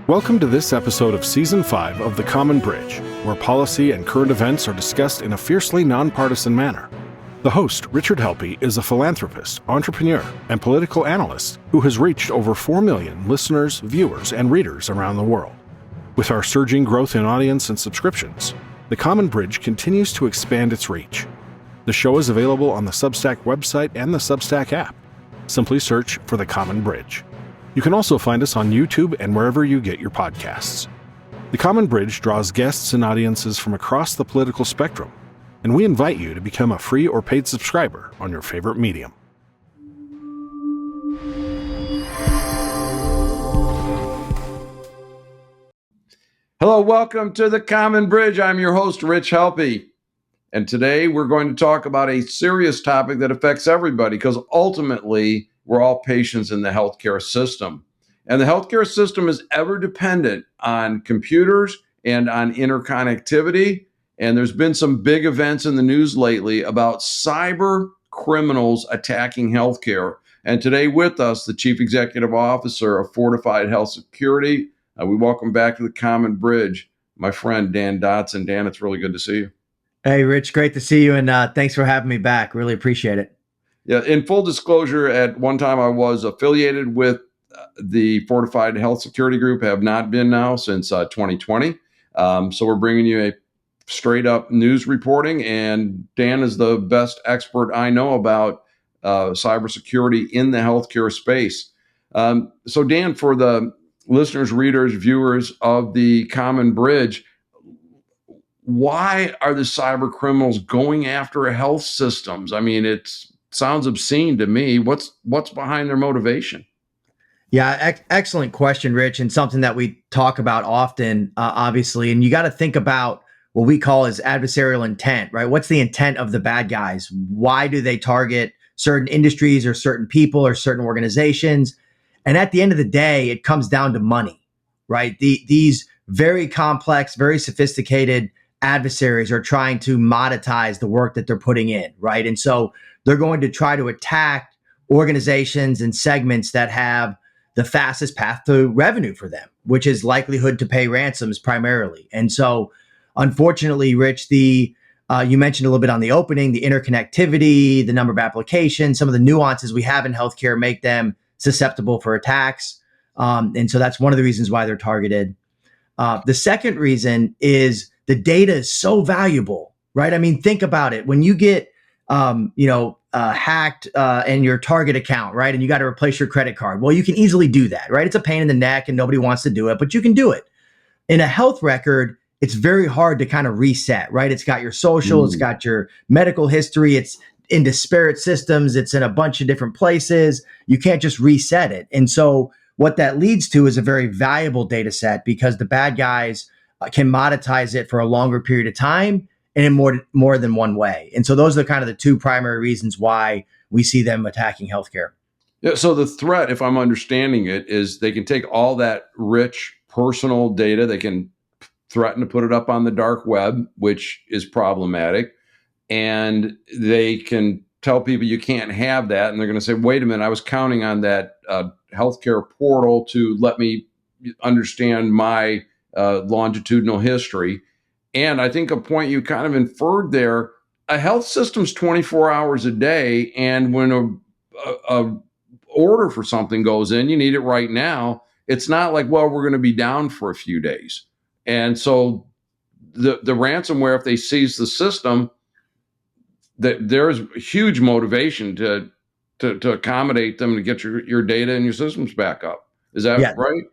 Welcome to this episode of Season 5 of The Common Bridge, where policy and current events are discussed in a fiercely nonpartisan manner. The host, Richard Helppie, is a philanthropist, entrepreneur, and political analyst who has reached over 4 million listeners, viewers, and readers around the world. With our surging growth in audience and subscriptions, The Common Bridge continues to expand its reach. The show is available on the Substack website and the Substack app. Simply search for The Common Bridge. You can also find us on YouTube and wherever you get your podcasts. The Common Bridge draws guests and audiences from across the political spectrum, and we invite you to become a free or paid subscriber on your favorite medium. Hello, welcome to The Common Bridge. I'm your host, Rich Helppie. And today we're going to talk about a serious topic that affects everybody because ultimately we're all patients in the healthcare system. And the healthcare system is ever dependent on computers and on interconnectivity. And there's been some big events in the news lately about cyber criminals attacking healthcare. And today with us, the Chief Executive Officer of Fortified Health Security. We welcome back to The Common Bridge, my friend, Dan Dodson. Dan, it's really good to see you. Hey, Rich, great to see you. And thanks for having me back. Really appreciate it. Yeah, in full disclosure, at one time I was affiliated with the Fortified Health Security Group, have not been now since 2020. So we're bringing you a straight up news reporting, and Dan is the best expert I know about cybersecurity in the healthcare space. So Dan, for the listeners, readers, viewers of the Common Bridge, why are the cyber criminals going after health systems? I mean, it sounds obscene to me. What's behind their motivation? Yeah, excellent question, Rich, and something that we talk about often, obviously. And you got to think about what we call as adversarial intent, right? What's the intent of the bad guys? Why do they target certain industries or certain people or certain organizations? And at the end of the day, it comes down to money, right? These very complex, very sophisticated adversaries are trying to monetize the work that they're putting in, right? And so they're going to try to attack organizations and segments that have the fastest path to revenue for them, which is likelihood to pay ransoms primarily. And so, unfortunately, Rich, you mentioned a little bit on the opening, the interconnectivity, the number of applications, some of the nuances we have in healthcare make them susceptible for attacks. And so that's one of the reasons why they're targeted. The second reason is the data is so valuable, right? I mean, think about it. When you get, hacked in your Target account, right? And you got to replace your credit card. Well, you can easily do that, right? It's a pain in the neck and nobody wants to do it, but you can do it. In a health record, it's very hard to kind of reset, right? It's got your social, it's got your medical history, it's in disparate systems, it's in a bunch of different places. You can't just reset it. And so what that leads to is a very valuable data set because the bad guys can monetize it for a longer period of time and in more than one way. And so those are kind of the two primary reasons why we see them attacking healthcare. Yeah, so the threat, if I'm understanding it, is they can take all that rich personal data, they can threaten to put it up on the dark web, which is problematic. And they can tell people you can't have that. And they're going to say, wait a minute, I was counting on that healthcare portal to let me understand my longitudinal history. And I think a point you kind of inferred there, a health system's 24 hours a day. And when a order for something goes in, you need it right now. It's not like, well, we're going to be down for a few days. And so the ransomware, if they seize the system, that there's huge motivation to accommodate them to get your data and your systems back up. Is that right?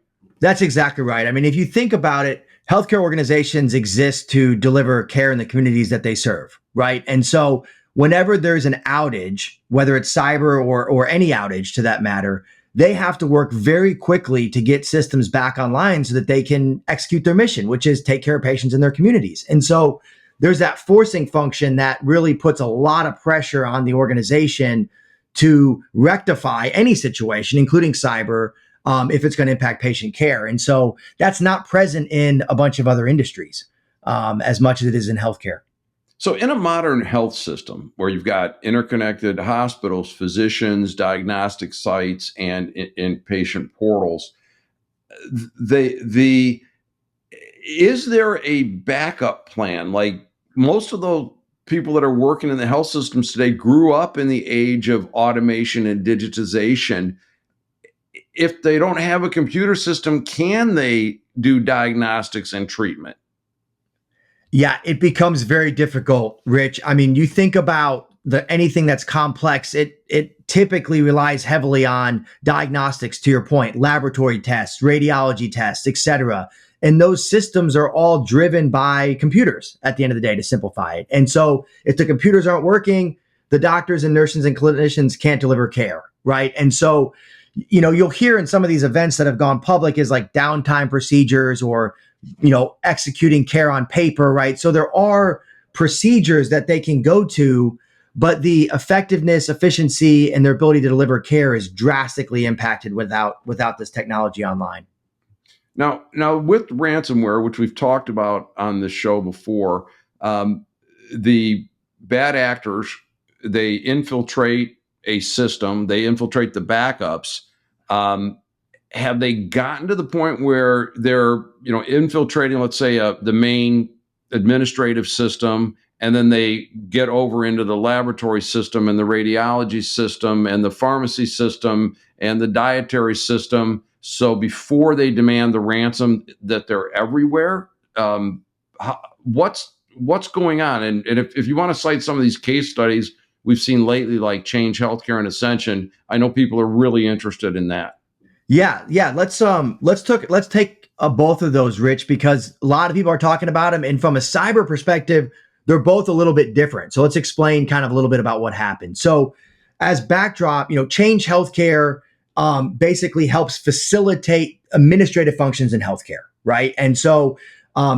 That's exactly right. I mean, if you think about it, healthcare organizations exist to deliver care in the communities that they serve, right? And so whenever there's an outage, whether it's cyber or any outage to that matter, they have to work very quickly to get systems back online so that they can execute their mission, which is take care of patients in their communities. And so there's that forcing function that really puts a lot of pressure on the organization to rectify any situation, including cyber, if it's going to impact patient care. And so that's not present in a bunch of other industries as much as it is in healthcare. So in a modern health system where you've got interconnected hospitals, physicians, diagnostic sites, and in patient portals, is there a backup plan? Like most of those people that are working in the health systems today grew up in the age of automation and digitization. If they don't have a computer system, can they do diagnostics and treatment? Yeah, it becomes very difficult, Rich. I mean, you think about anything that's complex, it typically relies heavily on diagnostics, to your point, laboratory tests, radiology tests, et cetera. And those systems are all driven by computers at the end of the day, to simplify it. And so if the computers aren't working, the doctors and nurses and clinicians can't deliver care, right? And so, you'll hear in some of these events that have gone public is like downtime procedures or, executing care on paper, right? So there are procedures that they can go to, but the effectiveness, efficiency, and their ability to deliver care is drastically impacted without this technology online. Now with ransomware, which we've talked about on this show before, the bad actors, they infiltrate a system, they infiltrate the backups. Have they gotten to the point where they're, infiltrating, let's say, the main administrative system, and then they get over into the laboratory system and the radiology system and the pharmacy system and the dietary system? So before they demand the ransom, that they're everywhere. What's going on? And if you want to cite some of these case studies we've seen lately, like Change Healthcare and Ascension, I know people are really interested in that. Yeah. Let's take both of those, Rich, because a lot of people are talking about them, and from a cyber perspective, they're both a little bit different. So let's explain kind of a little bit about what happened. So, as backdrop, Change Healthcare basically helps facilitate administrative functions in healthcare, right? And so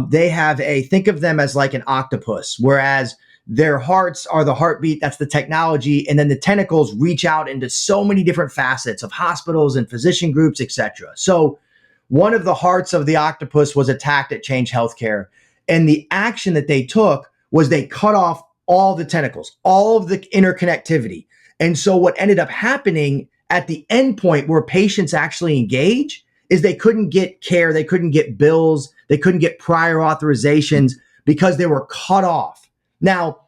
they have think of them as like an octopus, whereas their hearts are the heartbeat, that's the technology, and then the tentacles reach out into so many different facets of hospitals and physician groups, et cetera. So one of the hearts of the octopus was attacked at Change Healthcare, and the action that they took was they cut off all the tentacles, all of the interconnectivity. And so what ended up happening at the end point where patients actually engage is they couldn't get care, they couldn't get bills, they couldn't get prior authorizations because they were cut off. Now,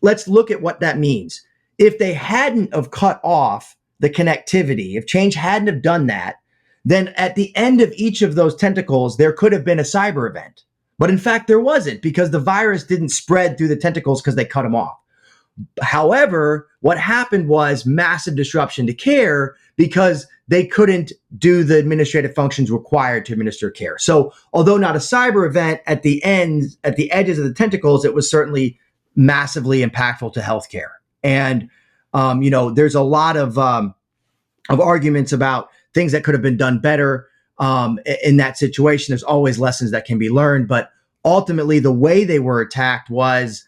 let's look at what that means. If they hadn't have cut off the connectivity, if Change hadn't have done that, then at the end of each of those tentacles, there could have been a cyber event. But in fact, there wasn't, because the virus didn't spread through the tentacles because they cut them off. However, what happened was massive disruption to care because they couldn't do the administrative functions required to administer care. So although not a cyber event, at the end, at the edges of the tentacles, it was certainly massively impactful to healthcare. And, there's a lot of arguments about things that could have been done better in that situation. There's always lessons that can be learned, but ultimately the way they were attacked was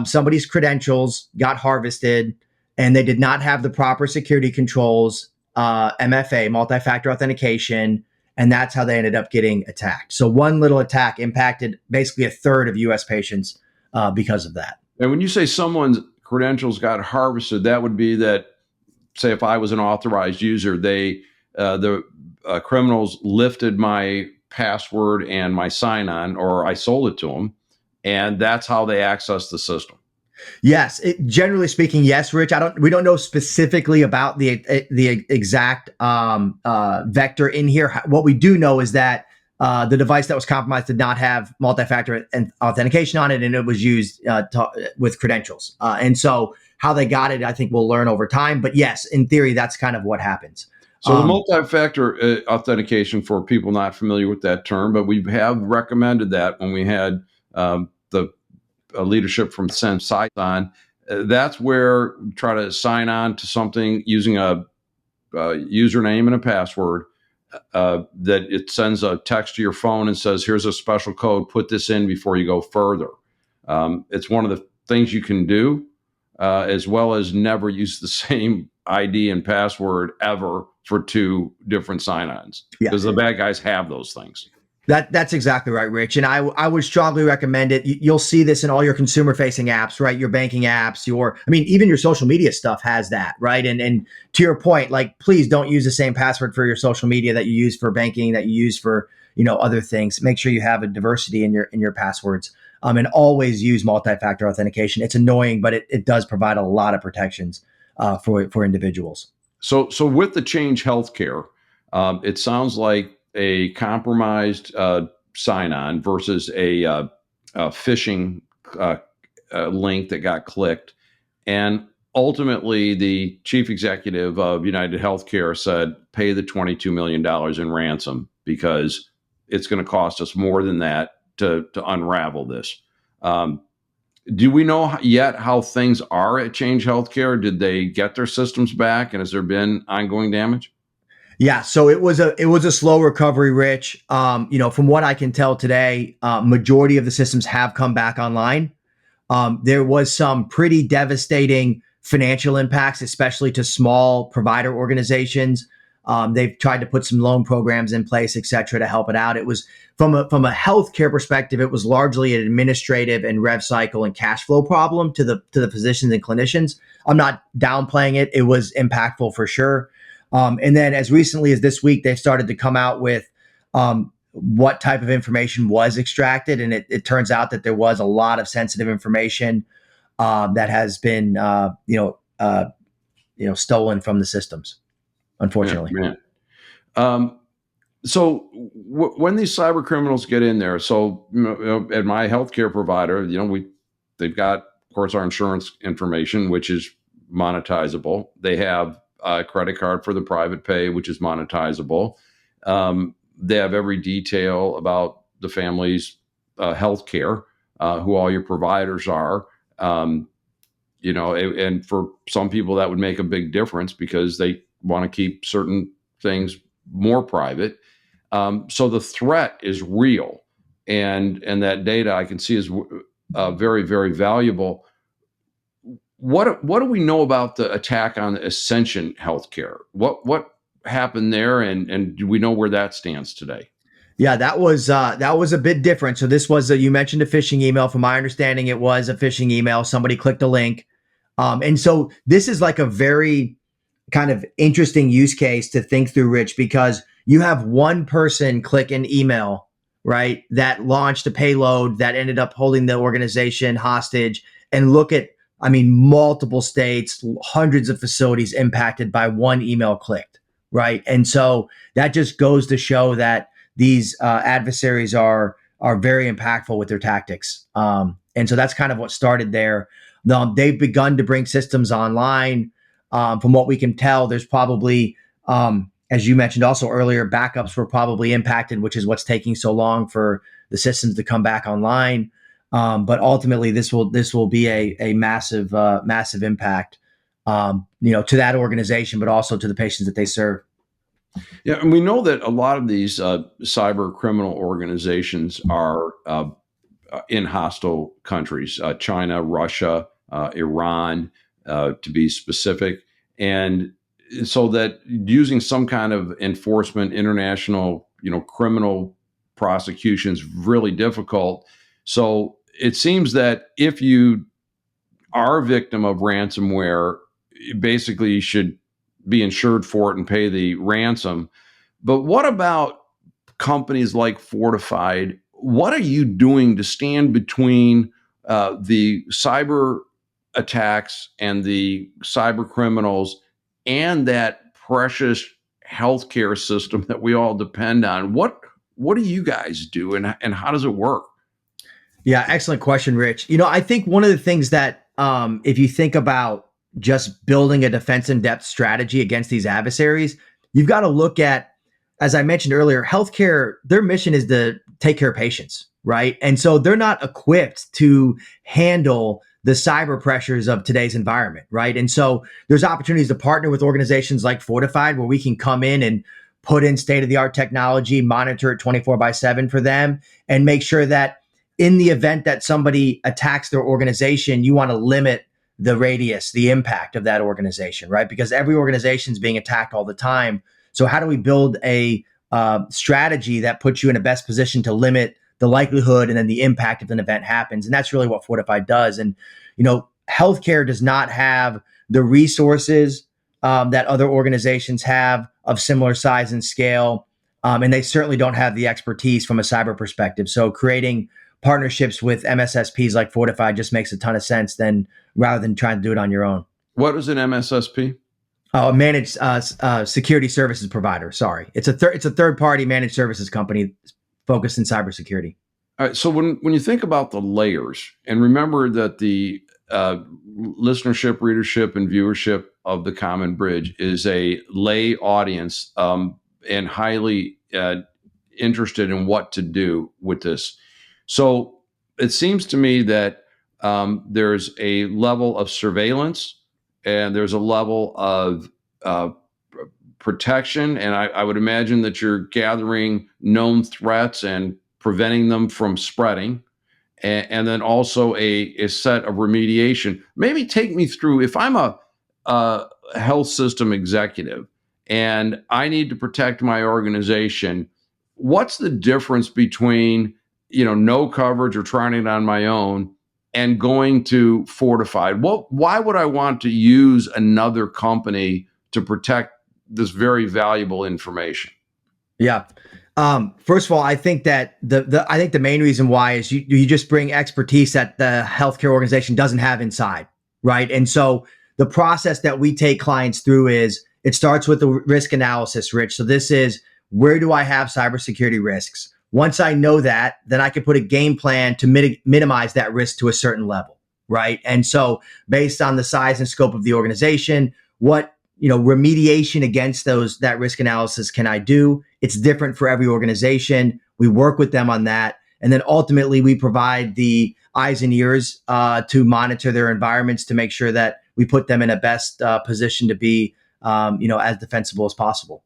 somebody's credentials got harvested and they did not have the proper security controls, MFA, multi-factor authentication, and that's how they ended up getting attacked. So one little attack impacted basically a third of US patients because of that. And when you say someone's credentials got harvested, that would be that, say, if I was an authorized user, the criminals lifted my password and my sign-on, or I sold it to them, and that's how they access the system. Yes, generally speaking, yes, Rich. We don't know specifically about the exact vector in here. What we do know is that the device that was compromised did not have multi-factor authentication on it, and it was used with credentials. And so how they got it, I think we'll learn over time. But yes, in theory, that's kind of what happens. So the multi-factor authentication, for people not familiar with that term, but we have recommended that when we had the leadership from Sensei on, that's where we try to sign on to something using a username and a password, that it sends a text to your phone and says, here's a special code, put this in before you go further. It's one of the things you can do, as well as never use the same ID and password ever for two different sign-ons, because the bad guys have those things. That's exactly right, Rich. And I would strongly recommend it. You'll see this in all your consumer facing apps, right? Your banking apps, even your social media stuff has that, right? And to your point, like, please don't use the same password for your social media that you use for banking, that you use for, other things. Make sure you have a diversity in your passwords. And always use multi-factor authentication. It's annoying, but it does provide a lot of protections for individuals. So with the Change Healthcare, it sounds like a compromised sign-on versus a phishing link that got clicked, and ultimately the chief executive of United Healthcare said, "Pay the $22 million in ransom because it's going to cost us more than that to unravel this." Do we know yet how things are at Change Healthcare? Did they get their systems back, and has there been ongoing damage? Yeah, so it was a slow recovery, Rich. From what I can tell today, majority of the systems have come back online. There was some pretty devastating financial impacts, especially to small provider organizations. They've tried to put some loan programs in place, et cetera, to help it out. It was from a healthcare perspective, it was largely an administrative and rev cycle and cash flow problem to the physicians and clinicians. I'm not downplaying it. It was impactful for sure. And then as recently as this week, they've started to come out with what type of information was extracted. And it turns out that there was a lot of sensitive information that has been, stolen from the systems, unfortunately. Man. So when these cyber criminals get in there, so at my healthcare provider, they've got, of course, our insurance information, which is monetizable. They have a credit card for the private pay, which is monetizable. They have every detail about the family's health care, who all your providers are. And for some people that would make a big difference because they want to keep certain things more private. So the threat is real, and that data I can see is very, very valuable. What do we know about the attack on Ascension Healthcare? What happened there, and do we know where that stands today? Yeah, that was a bit different. So this was you mentioned a phishing email. From my understanding, it was a phishing email. Somebody clicked a link, and so this is like a very kind of interesting use case to think through, Rich, because you have one person click an email, right, that launched a payload that ended up holding the organization hostage, and look at, multiple states, hundreds of facilities impacted by one email clicked, right? And so that just goes to show that these adversaries are very impactful with their tactics. And so that's kind of what started there. They've begun to bring systems online. From what we can tell, there's probably, as you mentioned also earlier, backups were probably impacted, which is what's taking so long for the systems to come back online. But ultimately, this will be a massive impact, to that organization, but also to the patients that they serve. Yeah, and we know that a lot of these cyber criminal organizations are in hostile countries, China, Russia, Iran, to be specific. And so that using some kind of enforcement, international, criminal prosecution is really difficult. So it seems that if you are a victim of ransomware, basically you should be insured for it and pay the ransom. But what about companies like Fortified? What are you doing to stand between the cyber attacks and the cyber criminals and that precious healthcare system that we all depend on? What do you guys do, and how does it work? Yeah, excellent question, Rich. I think one of the things that, if you think about just building a defense in depth strategy against these adversaries, you've got to look at, as I mentioned earlier, healthcare, their mission is to take care of patients, right? And so they're not equipped to handle the cyber pressures of today's environment, right? And so there's opportunities to partner with organizations like Fortified, where we can come in and put in state-of-the-art technology, monitor it 24/7 for them, and make sure that in the event that somebody attacks their organization, you want to limit the radius, the impact of that organization, right? Because every organization is being attacked all the time. So how do we build a strategy that puts you in a best position to limit the likelihood and then the impact if an event happens. And that's really what Fortify does. And, healthcare does not have the resources that other organizations have of similar size and scale. And they certainly don't have the expertise from a cyber perspective. So creating partnerships with MSSPs like Fortify just makes a ton of sense rather than trying to do it on your own. What is an MSSP? Managed security services provider. Sorry, it's a third party managed services company focused in cybersecurity. All right. So when you think about the layers, and remember that the listenership, readership, and viewership of the Common Bridge is a lay audience and highly interested in what to do with this. So it seems to me that there's a level of surveillance and there's a level of protection. And I would imagine that you're gathering known threats and preventing them from spreading. And then also a set of remediation. Maybe take me through, if I'm a health system executive and I need to protect my organization, what's the difference between, no coverage or trying it on my own and going to Fortified? Why would I want to use another company to protect this very valuable information? Yeah. First of all, I think that the main reason why is you just bring expertise that the healthcare organization doesn't have inside, right? And so the process that we take clients through is it starts with the risk analysis, Rich. So this is, where do I have cybersecurity risks? Once I know that, then I can put a game plan to minimize that risk to a certain level, right? And so based on the size and scope of the organization, what remediation against that risk analysis can I do? It's different for every organization. We work with them on that. And then ultimately we provide the eyes and ears to monitor their environments to make sure that we put them in a best position to be, as defensible as possible.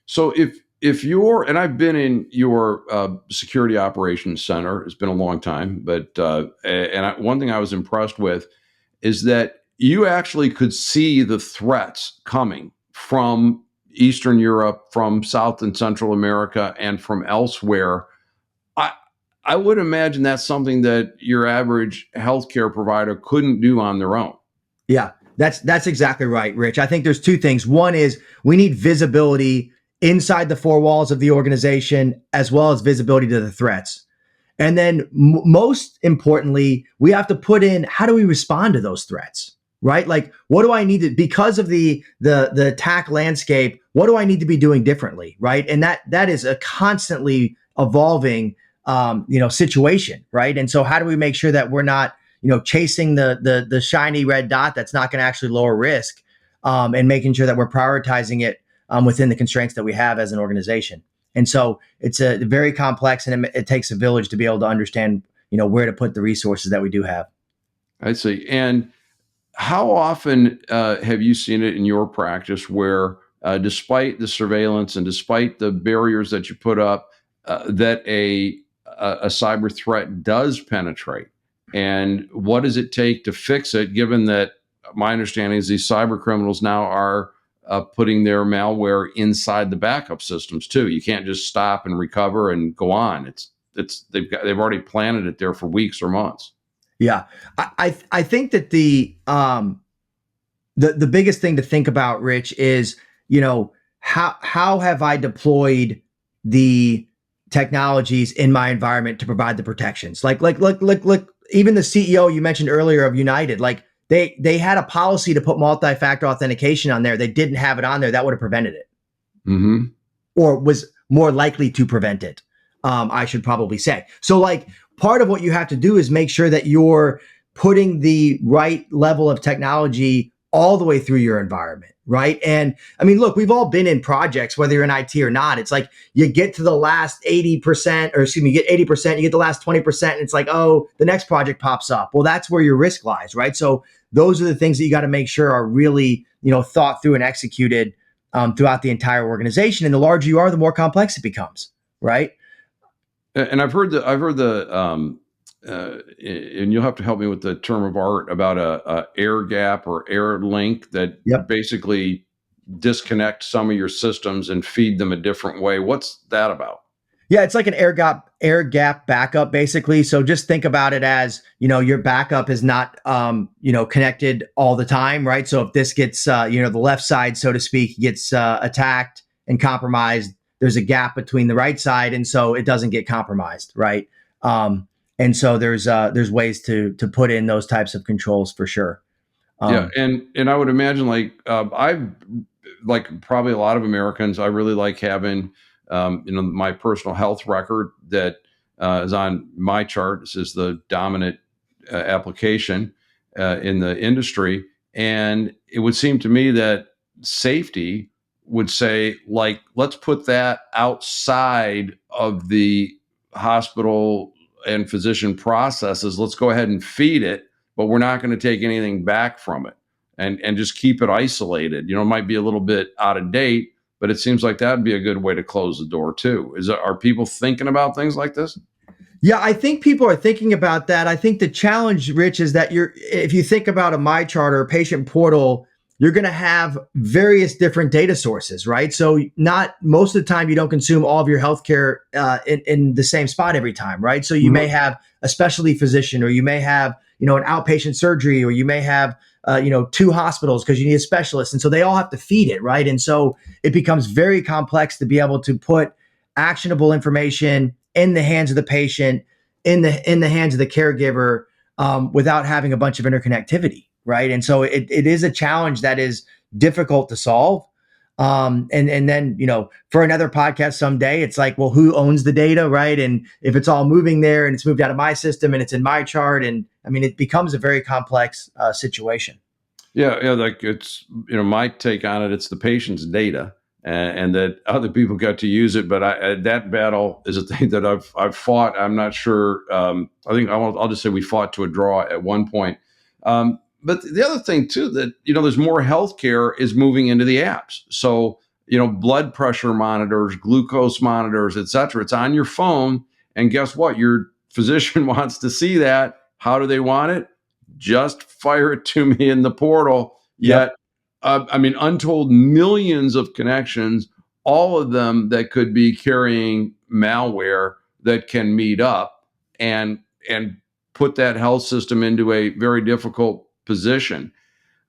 So if you're, and I've been in your security operations center, it's been a long time, but one thing I was impressed with is that you actually could see the threats coming from Eastern Europe, from South and Central America, and from elsewhere. I would imagine that's something that your average healthcare provider couldn't do on their own. Yeah, that's exactly right, Rich. I think there's two things. One is we need visibility inside the four walls of the organization, as well as visibility to the threats. And then most importantly, we have to put in, how do we respond to those threats? Right? Like, what do I need to, because of the attack landscape, what do I need to be doing differently? Right. And that is a constantly evolving, situation. Right. And so how do we make sure that we're not, chasing the shiny red dot that's not going to actually lower risk, and making sure that we're prioritizing it within the constraints that we have as an organization. And so it's a very complex, and it takes a village to be able to understand, where to put the resources that we do have. I see. And how often have you seen it in your practice where, despite the surveillance and despite the barriers that you put up, that a cyber threat does penetrate? And what does it take to fix it, given that my understanding is these cyber criminals now are putting their malware inside the backup systems too? You can't just stop and recover and go on. They've already planted it there for weeks or months. Yeah, I think that the biggest thing to think about, Rich, is how have I deployed the technologies in my environment to provide the protections? Like even the CEO you mentioned earlier of United, like they had a policy to put multi-factor authentication on there. They didn't have it on there. That would have prevented it, or was more likely to prevent it. I should probably say. So like, part of what you have to do is make sure that you're putting the right level of technology all the way through your environment, right? And I mean, look, we've all been in projects, whether you're in IT or not. It's like you get to the last 80%, or excuse me, you get 80%, you get the last 20%, and it's like, oh, the next project pops up. Well, that's where your risk lies, right? So those are the things that you got to make sure are really, thought through and executed throughout the entire organization. And the larger you are, the more complex it becomes, right? And I've heard and you'll have to help me with the term of art about a air gap or air link that basically disconnect some of your systems and feed them a different way. What's that about? Yeah, it's like an air gap backup, basically. So just think about it as, your backup is not, connected all the time, right? So if this gets, the left side, so to speak, gets attacked and compromised, there's a gap between the right side, and so it doesn't get compromised, right? And so there's ways to put in those types of controls for sure. Yeah, and I would imagine I've like probably a lot of Americans, I really like having my personal health record that is on my chart. This is the dominant application in the industry, and it would seem to me that safety would say, let's put that outside of the hospital and physician processes. Let's go ahead and feed it, but we're not going to take anything back from it, and just keep it isolated. It might be a little bit out of date, but it seems like that'd be a good way to close the door too. Are people thinking about things like this? Yeah, I think people are thinking about that. I think the challenge, Rich, is that if you think about a MyChart or a patient portal, you're going to have various different data sources, right? So not most of the time you don't consume all of your healthcare in the same spot every time, right? So you may have a specialty physician, or you may have, an outpatient surgery, or you may have, 2 hospitals because you need a specialist. And so they all have to feed it, right? And so it becomes very complex to be able to put actionable information in the hands of the patient, in the hands of the caregiver, without having a bunch of interconnectivity, right? And so it is a challenge that is difficult to solve. And then, for another podcast someday, it's like, well, who owns the data, right? And if it's all moving there and it's moved out of my system and it's in my chart, and it becomes a very complex situation. Yeah, like it's, my take on it, it's the patient's data, and that other people got to use it. But that battle is a thing that I've fought. I'm not sure. I think I'll just say we fought to a draw at one point. But the other thing too, that, there's more healthcare is moving into the apps. So, blood pressure monitors, glucose monitors, et cetera. It's on your phone. And guess what? Your physician wants to see that. How do they want it? Just fire it to me in the portal. Yet, untold millions of connections, all of them that could be carrying malware that can meet up and put that health system into a very difficult position.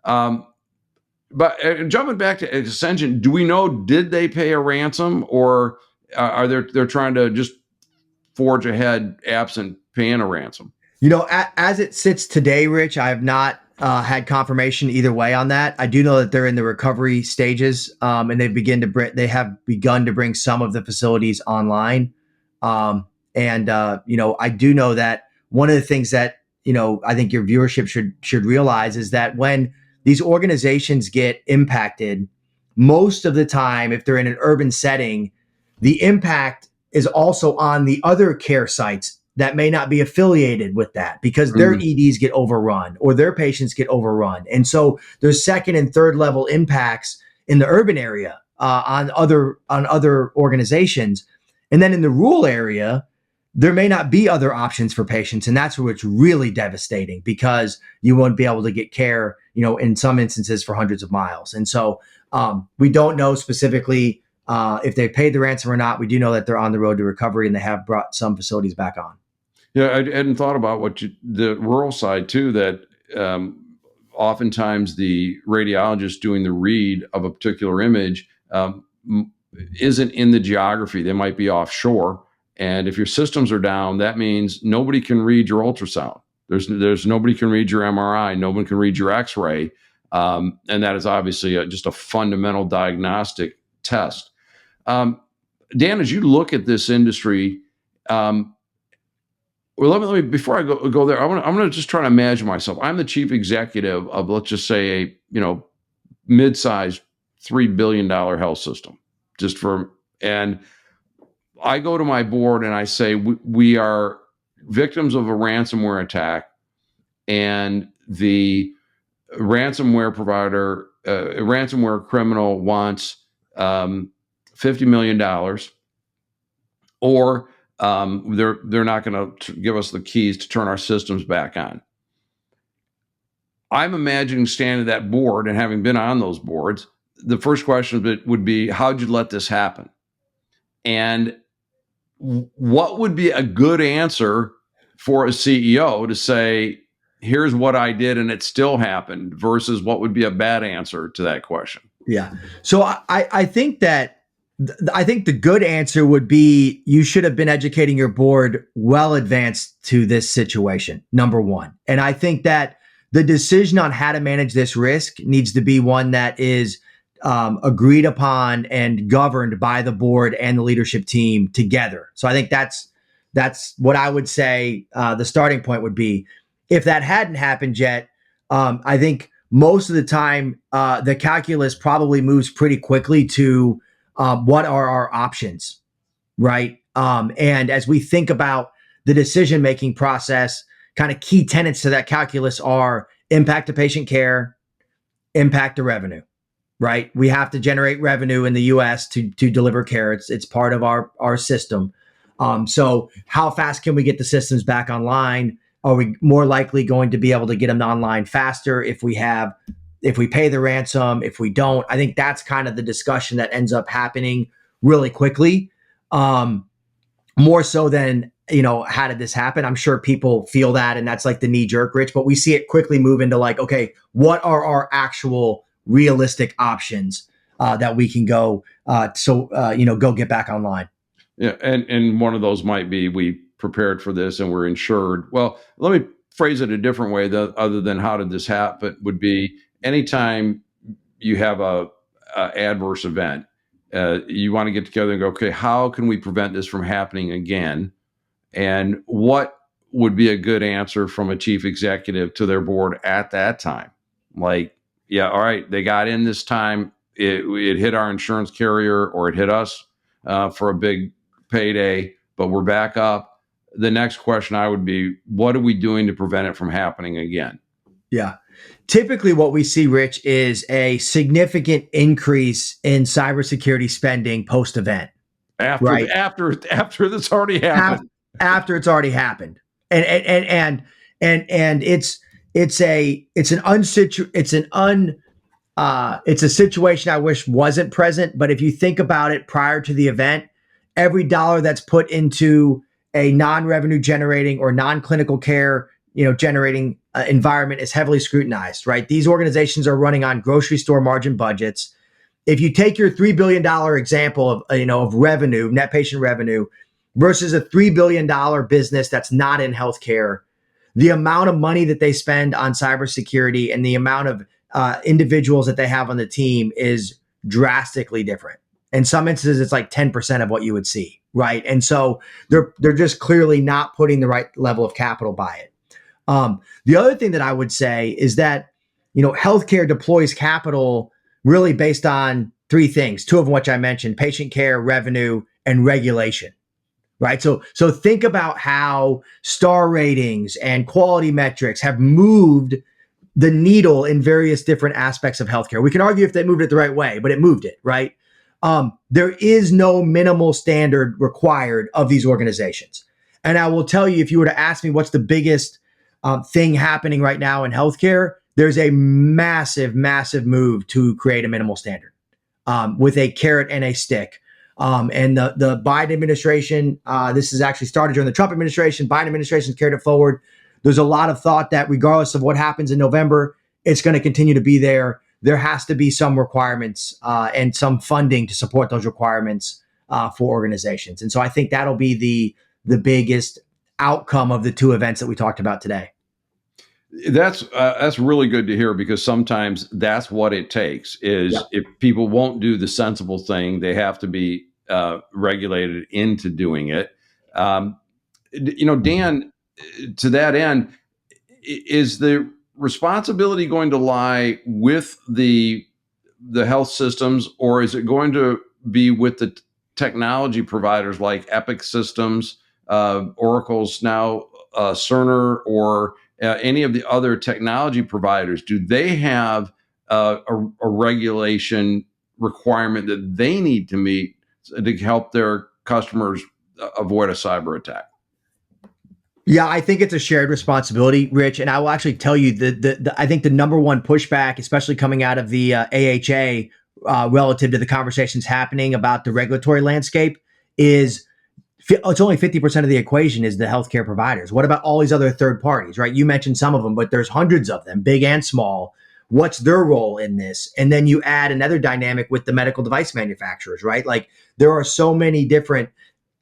But jumping back to Ascension, do we know, did they pay a ransom, or are they're trying to just forge ahead absent paying a ransom? As it sits today, Rich, I have not had confirmation either way on that. I do know that they're in the recovery stages, and they have begun to bring some of the facilities online. I do know that one of the things that I think your viewership should realize is that when these organizations get impacted, most of the time, if they're in an urban setting, the impact is also on the other care sites that may not be affiliated with that, because their EDs get overrun or their patients get overrun. And so there's second and third level impacts in the urban area on other organizations. And then in the rural area, there may not be other options for patients. And that's where it's really devastating, because you won't be able to get care, in some instances for hundreds of miles. And so we don't know specifically if they paid the ransom or not. We do know that they're on the road to recovery, and they have brought some facilities back on. Yeah, I hadn't thought about the rural side too, that oftentimes the radiologist doing the read of a particular image isn't in the geography. They might be offshore. And if your systems are down, that means nobody can read your ultrasound. There's nobody can read your MRI. No one can read your X-ray. And that is obviously just a fundamental diagnostic test. Dan, as you look at this industry, well, let me before I go there, I'm going to just try to imagine myself. I'm the chief executive of, let's just say, a mid-sized $3 billion health system, and I go to my board and I say, we are victims of a ransomware attack, and the ransomware provider, a ransomware criminal wants $50 million, or they're not going to give us the keys to turn our systems back on. I'm imagining standing at that board, and having been on those boards, the first question would be, how'd you let this happen? And what would be a good answer for a CEO to say, here's what I did and it still happened, versus what would be a bad answer to that question? Yeah. So I think that I think the good answer would be you should have been educating your board well advanced to this situation, number one. And I think that the decision on how to manage this risk needs to be one that is agreed upon and governed by the board and the leadership team together. So I think that's what I would say the starting point would be. If that hadn't happened yet, I think most of the time the calculus probably moves pretty quickly to what are our options, right? And as we think about the decision-making process, kind of key tenets to that calculus are impact to patient care, impact to revenue, right? We have to generate revenue in the US to deliver care. It's part of our system. So how fast can we get the systems back online? Are we more likely going to be able to get them online faster if we pay the ransom, if we don't? I think that's kind of the discussion that ends up happening really quickly. More so than, how did this happen? I'm sure people feel that, and that's like the knee jerk, Rich, but we see it quickly move into like, okay, what are our actual realistic options that we can go get back online? Yeah. And one of those might be, we prepared for this and we're insured. Well, let me phrase it a different way, other than how did this happen, would be anytime you have a adverse event, you want to get together and go, okay, how can we prevent this from happening again? And what would be a good answer from a chief executive to their board at that time? Like, yeah, all right, they got in this time, it hit our insurance carrier or it hit us for a big payday, but we're back up. The next question I would be, what are we doing to prevent it from happening again? Yeah. Typically what we see, Rich, is a significant increase in cybersecurity spending post-event. After this already happened. After it's already happened. And it's a situation I wish wasn't present, but if you think about it prior to the event, every dollar that's put into a non-revenue generating or non-clinical care, generating environment is heavily scrutinized, right? These organizations are running on grocery store margin budgets. If you take your $3 billion example of revenue, net patient revenue, versus a $3 billion business that's not in healthcare, the amount of money that they spend on cybersecurity and the amount of individuals that they have on the team is drastically different. In some instances, it's like 10% of what you would see, right? And so they're just clearly not putting the right level of capital by it. The other thing that I would say is that, healthcare deploys capital really based on three things, two of which I mentioned: patient care, revenue, and regulation. Right. So think about how star ratings and quality metrics have moved the needle in various different aspects of healthcare. We can argue if they moved it the right way, but it moved it, right? There is no minimal standard required of these organizations. And I will tell you, if you were to ask me what's the biggest thing happening right now in healthcare, there's a massive, massive move to create a minimal standard with a carrot and a stick. And the Biden administration, this has actually started during the Trump administration. Biden administration carried it forward. There's a lot of thought that regardless of what happens in November, it's going to continue to be there. There has to be some requirements and some funding to support those requirements for organizations. And so I think that'll be the biggest outcome of the two events that we talked about today. That's really good to hear, because sometimes that's what it takes is if people won't do the sensible thing, they have to be regulated into doing it. Dan, to that end, is the responsibility going to lie with the health systems, or is it going to be with the technology providers like Epic Systems, Oracle's now Cerner, or any of the other technology providers? Do they have a regulation requirement that they need to meet to help their customers avoid a cyber attack? Yeah, I think it's a shared responsibility, Rich. And I will actually tell you I think the number one pushback, especially coming out of the AHA, relative to the conversations happening about the regulatory landscape is it's only 50% of the equation is the healthcare providers. What about all these other third parties, right? You mentioned some of them, but there's hundreds of them, big and small. What's their role in this? And then you add another dynamic with the medical device manufacturers, right? Like there are so many different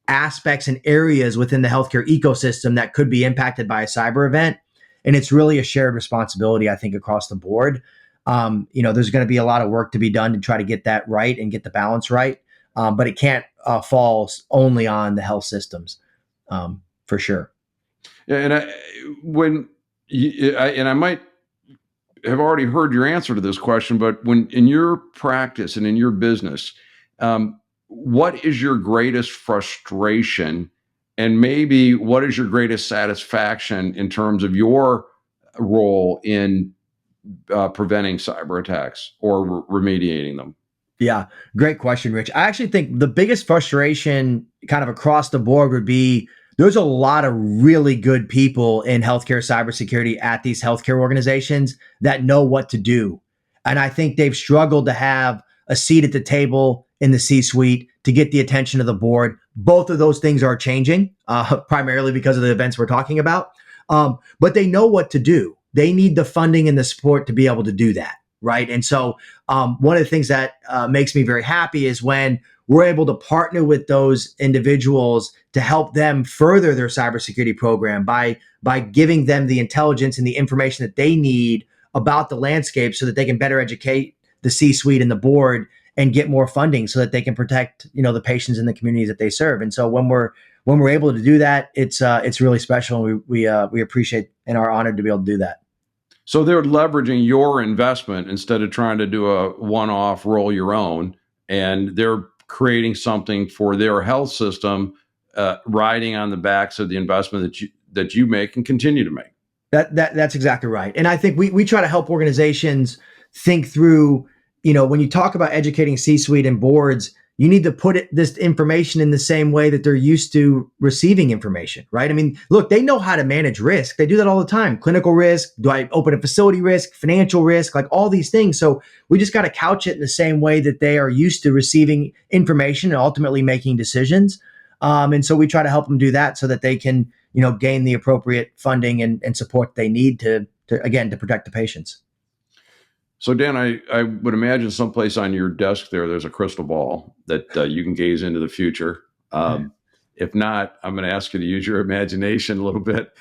aspects and areas within the healthcare ecosystem that could be impacted by a cyber event. And it's really a shared responsibility, I think, across the board. There's going to be a lot of work to be done to try to get that right and get the balance right. But it can't fall only on the health systems, for sure. Yeah, and I might have already heard your answer to this question, but when in your practice and in your business, what is your greatest frustration, and maybe what is your greatest satisfaction in terms of your role in preventing cyber attacks or remediating them? Yeah, great question, Rich. I actually think the biggest frustration kind of across the board would be there's a lot of really good people in healthcare cybersecurity at these healthcare organizations that know what to do. And I think they've struggled to have a seat at the table in the C-suite to get the attention of the board. Both of those things are changing, primarily because of the events we're talking about. But they know what to do. They need the funding and the support to be able to do that. Right. And so one of the things that makes me very happy is when we're able to partner with those individuals to help them further their cybersecurity program by giving them the intelligence and the information that they need about the landscape so that they can better educate the C-suite and the board and get more funding so that they can protect, the patients in the communities that they serve. And so when we're able to do that, it's really special. And we appreciate and are honored to be able to do that. So they're leveraging your investment instead of trying to do a one-off roll your own, and they're creating something for their health system, riding on the backs of the investment that you make and continue to make. That's exactly right. And I think we try to help organizations think through, when you talk about educating C-suite and boards, you need to put this information in the same way that they're used to receiving information, right? I mean, look, they know how to manage risk. They do that all the time. Clinical risk, do I open a facility risk, financial risk, like all these things. So we just got to couch it in the same way that they are used to receiving information and ultimately making decisions. And so we try to help them do that so that they can, gain the appropriate funding and support they need to protect the patients. So Dan, I would imagine someplace on your desk there's a crystal ball that you can gaze into the future. If not, I'm going to ask you to use your imagination a little bit.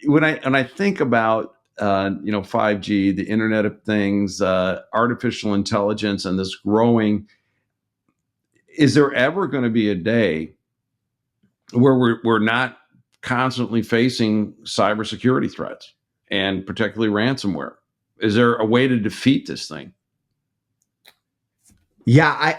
When I think about 5G, the Internet of Things, artificial intelligence, and this growing, is there ever going to be a day where we're not constantly facing cybersecurity threats, and particularly ransomware? Is there a way to defeat this thing? Yeah,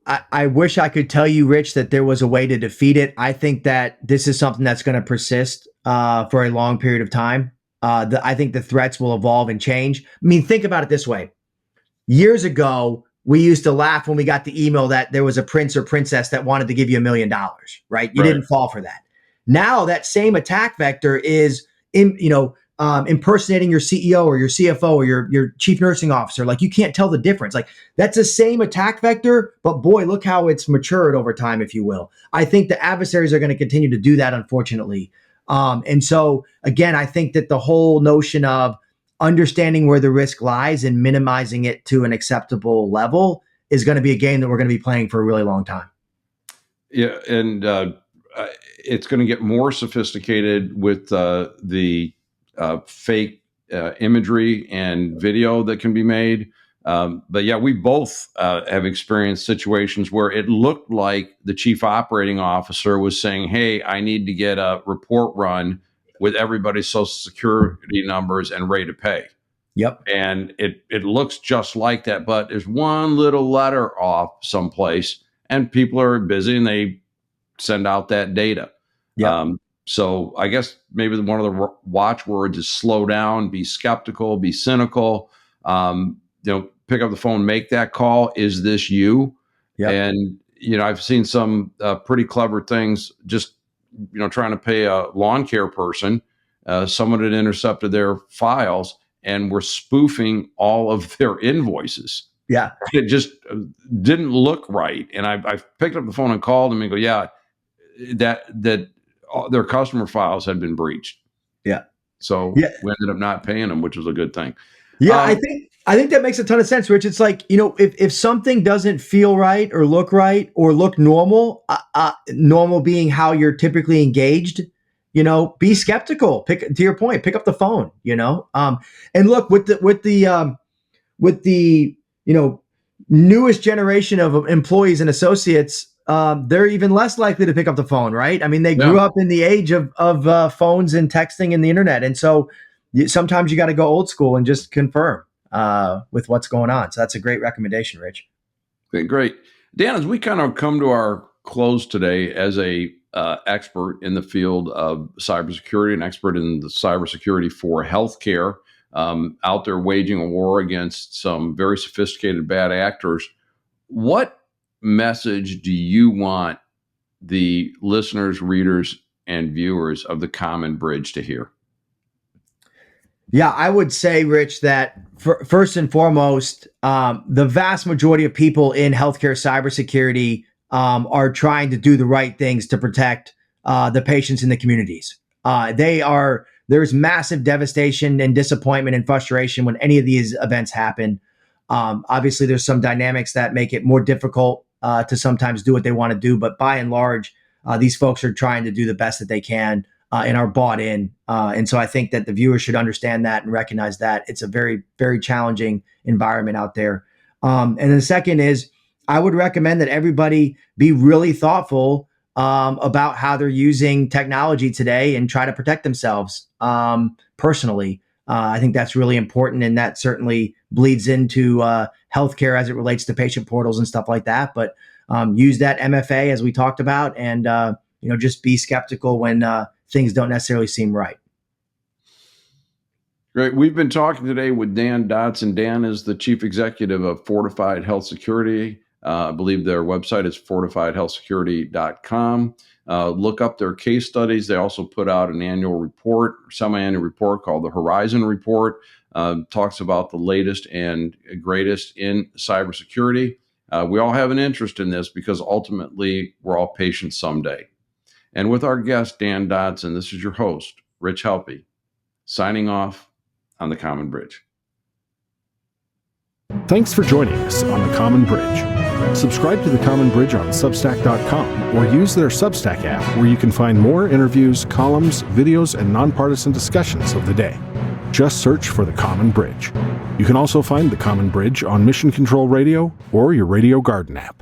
I wish I could tell you, Rich, that there was a way to defeat it. I think that this is something that's going to persist for a long period of time. I think the threats will evolve and change. I mean, think about it this way. Years ago, we used to laugh when we got the email that there was a prince or princess that wanted to give you $1 million, right? You didn't fall for that. Now that same attack vector is impersonating your CEO or your CFO or your chief nursing officer. Like you can't tell the difference. Like that's the same attack vector, but boy, look how it's matured over time, if you will. I think the adversaries are going to continue to do that, unfortunately. And so again, I think that the whole notion of understanding where the risk lies and minimizing it to an acceptable level is going to be a game that we're going to be playing for a really long time. Yeah. And it's going to get more sophisticated with the fake imagery and video that can be made. But yeah, we both have experienced situations where it looked like the chief operating officer was saying, hey, I need to get a report run with everybody's social security numbers and rate of pay. Yep. And it looks just like that, but there's one little letter off someplace and people are busy and they send out that data. Yep. So I guess maybe one of the watchwords is slow down, be skeptical, be cynical, pick up the phone, make that call. Is this you? Yep. And, I've seen some pretty clever things, just, trying to pay a lawn care person. Someone had intercepted their files and were spoofing all of their invoices. Yeah. It just didn't look right. And I picked up the phone and called them and go, yeah, that their customer files had been breached. Yeah. So Yeah. we ended up not paying them, which was a good thing. Yeah, I think that makes a ton of sense, Rich. It's like, if something doesn't feel right or look normal, normal being how you're typically engaged, be skeptical. To your point, pick up the phone, and look with the newest generation of employees and associates, they're even less likely to pick up the phone, right? I mean, they grew up in the age of phones and texting and the internet. And so sometimes you got to go old school and just confirm with what's going on. So that's a great recommendation, Rich. Okay, great. Dan, as we kind of come to our close today as a expert in the field of cybersecurity, an expert in the cybersecurity for healthcare, out there waging a war against some very sophisticated bad actors, what message do you want the listeners, readers, and viewers of the Common Bridge to hear? Yeah, I would say, Rich, that first and foremost, the vast majority of people in healthcare cybersecurity are trying to do the right things to protect the patients in the communities. There's massive devastation and disappointment and frustration when any of these events happen. Obviously, there's some dynamics that make it more difficult to sometimes do what they want to do. But by and large, these folks are trying to do the best that they can and are bought in. And so I think that the viewers should understand that and recognize that it's a very, very challenging environment out there. And then the second is, I would recommend that everybody be really thoughtful about how they're using technology today and try to protect themselves personally. I think that's really important, and that certainly bleeds into healthcare as it relates to patient portals and stuff like that. But use that MFA as we talked about, and just be skeptical when things don't necessarily seem right. Great. We've been talking today with Dan Dodson. Dan is the chief executive of Fortified Health Security. I believe their website is fortifiedhealthsecurity.com. Look up their case studies. They also put out an annual report, semi-annual report called the Horizon Report. Talks about the latest and greatest in cybersecurity. We all have an interest in this because ultimately we're all patients someday. And with our guest, Dan Dodson, this is your host, Rich Helppie, signing off on the Common Bridge. Thanks for joining us on the Common Bridge. Subscribe to the Common Bridge on Substack.com or use their Substack app, where you can find more interviews, columns, videos, and nonpartisan discussions of the day. Just search for the Common Bridge. You can also find the Common Bridge on Mission Control Radio or your Radio Garden app.